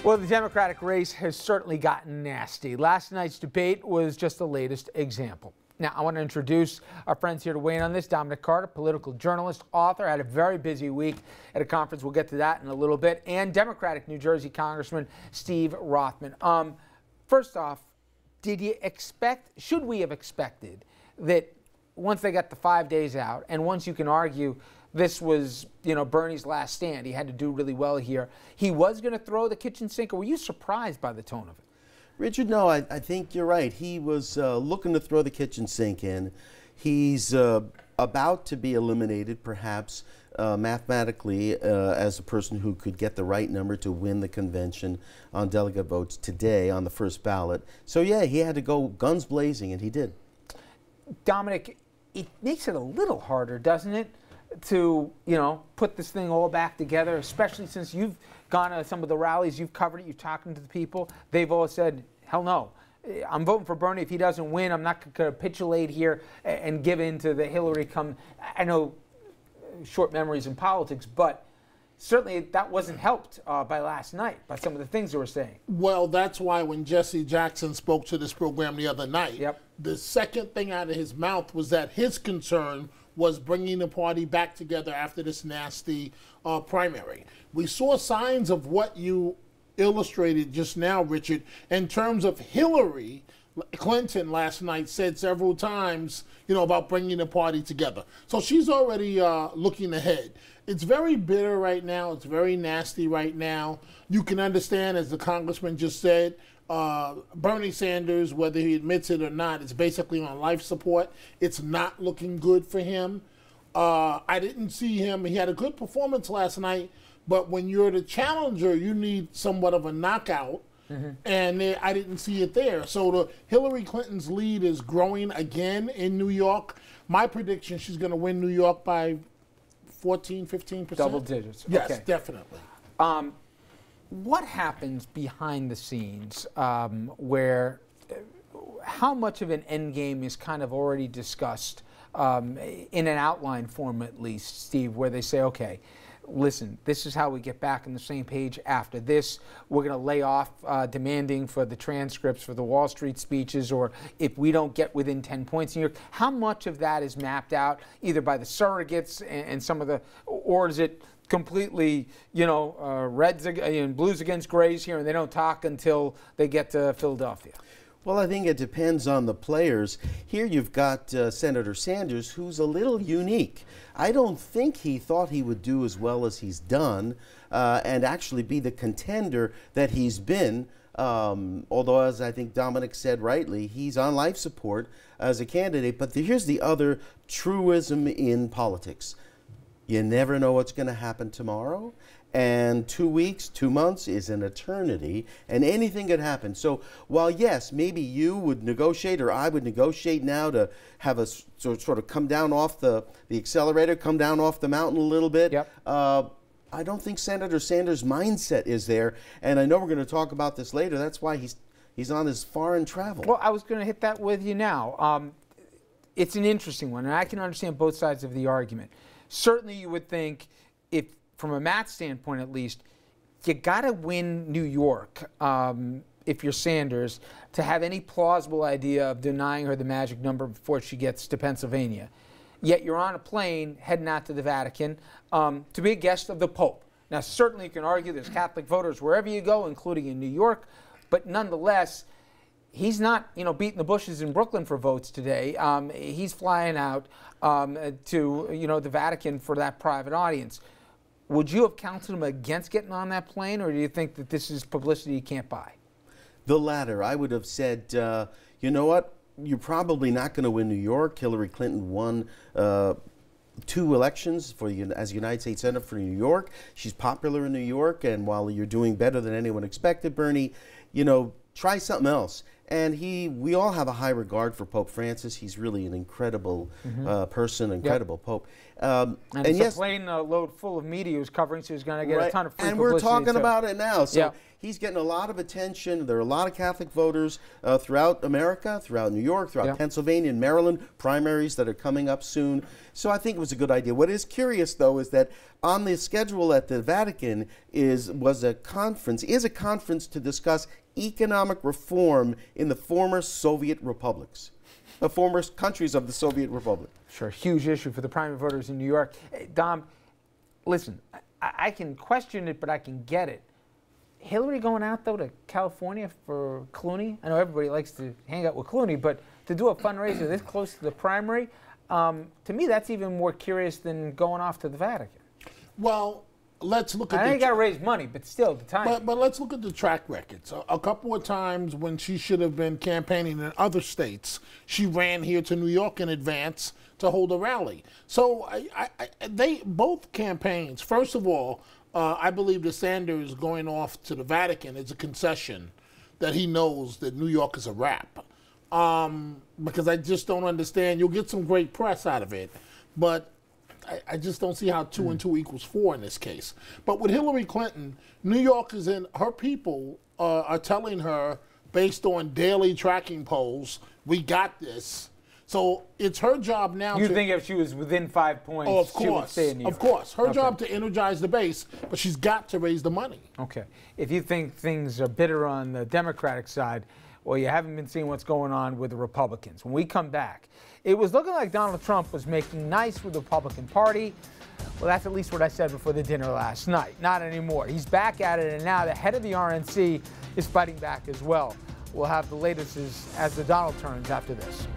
Well, the Democratic race has certainly gotten nasty. Last night's debate was just the latest example. Now, I want to introduce our friends here to weigh in on this. Dominic Carter, political journalist, author, had a very busy week at a conference. We'll get to that in a little bit. And Democratic New Jersey Congressman Steve Rothman. First off, should we have expected that once they got the 5 days out, and once you can argue this was, Bernie's last stand, he had to do really well here, he was going to throw the kitchen sink, or were you surprised by the tone of it? Richard, no, I think you're right. He was looking to throw the kitchen sink in. He's about to be eliminated, perhaps, mathematically, as a person who could get the right number to win the convention on delegate votes today on the first ballot. So, yeah, he had to go guns blazing, and he did. Dominic, it makes it a little harder, doesn't it, to, put this thing all back together, especially since you've gone to some of the rallies, you've covered it, you've talked to the people. They've all said, hell no, I'm voting for Bernie. If he doesn't win, I'm not going to capitulate here and give in to the Hillary I know short memories in politics, but certainly that wasn't helped by last night, by some of the things they were saying. Well, that's why when Jesse Jackson spoke to this program the other night, the second thing out of his mouth was that his concern was bringing the party back together after this nasty primary. We saw signs of what you illustrated just now, Richard, in terms of Hillary Clinton last night said several times, about bringing the party together. So she's already looking ahead. It's very bitter right now. It's very nasty right now. You can understand, as the congressman just said, Bernie Sanders, whether he admits it or not, is basically on life support. It's not looking good for him. I didn't see him. He had a good performance last night, but when you're the challenger, you need somewhat of a knockout, and I didn't see it there. So the Hillary Clinton's lead is growing again in New York. My prediction, she's going to win New York by 14, 15%. Double digits. Yes, okay. Definitely. What happens behind the scenes where how much of an end game is kind of already discussed in an outline form, at least, Steve, where they say, okay, listen, this is how we get back on the same page after this. We're going to lay off demanding for the transcripts for the Wall Street speeches, or if we don't get within 10 points in New York. How much of that is mapped out either by the surrogates and some of the, or is it completely, reds and blues against grays here, and they don't talk until they get to Philadelphia? Well, I think it depends on the players. Here you've got Senator Sanders, who's a little unique. I don't think he thought he would do as well as he's done and actually be the contender that he's been. Although, as I think Dominic said rightly, he's on life support as a candidate. But here's the other truism in politics. You never know what's going to happen tomorrow. And 2 weeks, 2 months is an eternity, and anything could happen. So while, yes, maybe you would negotiate or I would negotiate now to have a sort of come down off the accelerator, come down off the mountain a little bit, I don't think Senator Sanders' mindset is there. And I know we're going to talk about this later. That's why he's on his foreign travel. Well, I was going to hit that with you now. It's an interesting one, and I can understand both sides of the argument. Certainly you would think, from a math standpoint at least, you got to win New York if you're Sanders to have any plausible idea of denying her the magic number before she gets to Pennsylvania. Yet you're on a plane heading out to the Vatican to be a guest of the Pope. Now, certainly you can argue there's Catholic voters wherever you go, including in New York, but nonetheless, he's not, beating the bushes in Brooklyn for votes today. He's flying out to, the Vatican for that private audience. Would you have counseled him against getting on that plane, or do you think that this is publicity you can't buy? The latter. I would have said, you know what? You're probably not going to win New York. Hillary Clinton won 2 elections as United States Senator for New York. She's popular in New York, and while you're doing better than anyone expected, Bernie, try something else. And we all have a high regard for Pope Francis. He's really an incredible person, incredible Pope. And it's a plane load full of media who's covering, so he's going to get a ton of free publicity. And we're talking about it now. So he's getting a lot of attention. There are a lot of Catholic voters throughout America, throughout New York, throughout Pennsylvania and Maryland, primaries that are coming up soon. So I think it was a good idea. What is curious, though, is that on the schedule at the Vatican is a conference to discuss economic reform in the former Soviet republics, the former countries of the Soviet Republic. Sure, huge issue for the primary voters in New York. Hey, Dom, listen, I can question it, but I can get it. Hillary going out, though, to California for Clooney? I know everybody likes to hang out with Clooney, but to do a fundraiser this close to the primary, to me, that's even more curious than going off to the Vatican. Well, let's look at. I know you got to raise money, but still, the time. But let's look at the track records. A couple of times when she should have been campaigning in other states, she ran here to New York in advance to hold a rally. So they both campaigns. First of all, I believe that Sanders going off to the Vatican is a concession that he knows that New York is a wrap. Because I just don't understand. You'll get some great press out of it, but I just don't see how 2 and 2 equals 4 in this case. But with Hillary Clinton, New York is in, her people are telling her, based on daily tracking polls, we got this. So it's her job now. You think if she was within 5 points, of course, she would stay in New York? Of course. Her job to energize the base, but she's got to raise the money. Okay. If you think things are bitter on the Democratic side, well, you haven't been seeing what's going on with the Republicans. When we come back, it was looking like Donald Trump was making nice with the Republican Party. Well, that's at least what I said before the dinner last night. Not anymore. He's back at it, and now the head of the RNC is fighting back as well. We'll have the latest as the Donald turns after this.